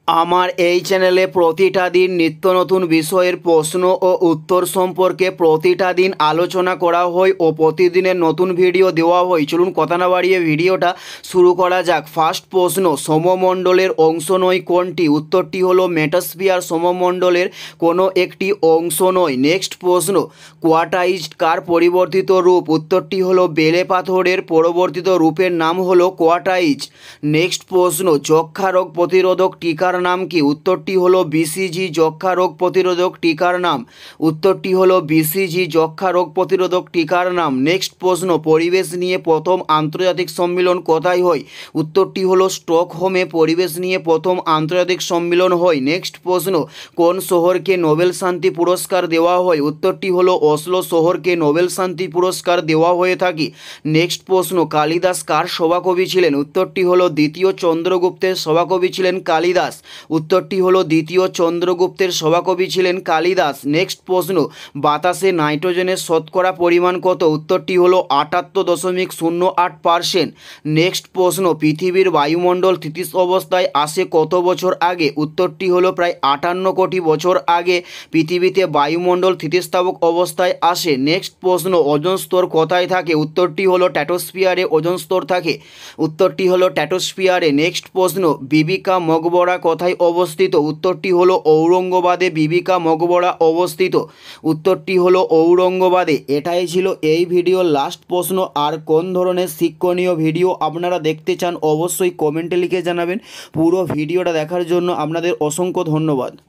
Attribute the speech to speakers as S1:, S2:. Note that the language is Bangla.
S1: আমার এই চ্যানেলে প্রতিটা দিন নিত্য নতুন বিষয়ের প্রশ্ন ও উত্তর সম্পর্কে প্রতিটা দিন আলোচনা করা হয় ও প্রতিদিনের নতুন ভিডিও দেওয়া হয়। চলুন কথা না বাড়িয়ে ভিডিওটা শুরু করা যাক। ফার্স্ট প্রশ্ন, সমমণ্ডলের অংশ নয় কোনটি? উত্তরটি হলো মেটাস্ফিয়ার সমমণ্ডলের কোনো একটি অংশ নয়। নেক্সট প্রশ্ন, কোয়াটাইজড কার পরিবর্তিত রূপ? উত্তরটি হলো বেলে পাথরের পরিবর্তিত রূপের নাম হলো কোয়াটাইজ। নেক্সট প্রশ্ন, যক্ষা রোগ প্রতিরোধক টিকার নাম কি? উত্তরটি হলো বিসিজি। যক্ষা রোগ প্রতিরোধক টিকার নাম উত্তরটি হলো বিসিজি যক্ষা রোগ প্রতিরোধক টিকার নাম। নেক্সট প্রশ্ন, পরিবেশ নিয়ে প্রথম আন্তর্জাতিক সম্মেলন কোথায় হয়? উত্তরটি হলো স্টকহোমে পরিবেশ নিয়ে প্রথম আন্তর্জাতিক সম্মেলন হয়। নেক্সট প্রশ্ন, কোন শহরকে নোবেল শান্তি পুরস্কার দেওয়া হয়? উত্তরটি হলো অসলো শহরকে নোবেল শান্তি পুরস্কার দেওয়া হয়ে থাকে। নেক্সট প্রশ্ন, কালিদাস কার সভাকবি ছিলেন? উত্তরটি হলো দ্বিতীয় চন্দ্রগুপ্তের সভাকবি ছিলেন কালিদাস। উত্তরটি হলো দ্বিতীয় চন্দ্রগুপ্তের সভাকবি ছিলেন কালিদাস। নেক্সট প্রশ্ন, বাতাসে নাইট্রোজেনের শতকরা পরিমাণ কত? উত্তরটি হলো 78.08%। নেক্সট প্রশ্ন, পৃথিবীর বায়ুমণ্ডল স্থিতিশ অবস্থায় আসে কত বছর আগে? উত্তরটি হলো প্রায় 58 কোটি বছর আগে পৃথিবীতে বায়ুমণ্ডল স্থিতিস্থাপক অবস্থায় আসে। নেক্সট প্রশ্ন, ওজোন স্তর কোথায় থাকে? উত্তরটি হলো স্ট্র্যাটোস্ফিয়ারে ওজোন স্তর থাকে। উত্তরটি হলো স্ট্র্যাটোস্ফিয়ারে। নেক্সট প্রশ্ন, বিবিকা মকবরা কোথায় অবস্থিত? উত্তরটি হলো ঔরঙ্গাবাদে বিবিকা মকবরা অবস্থিত। উত্তরটি হলো ঔরঙ্গাবাদে। এটাই ছিল এই ভিডিওর লাস্ট প্রশ্ন। আর কোন ধরনের শিক্ষণীয় ভিডিও আপনারা দেখতে চান অবশ্যই কমেন্টে লিখে জানাবেন। পুরো ভিডিওটা দেখার জন্য আপনাদের অসংখ্য ধন্যবাদ।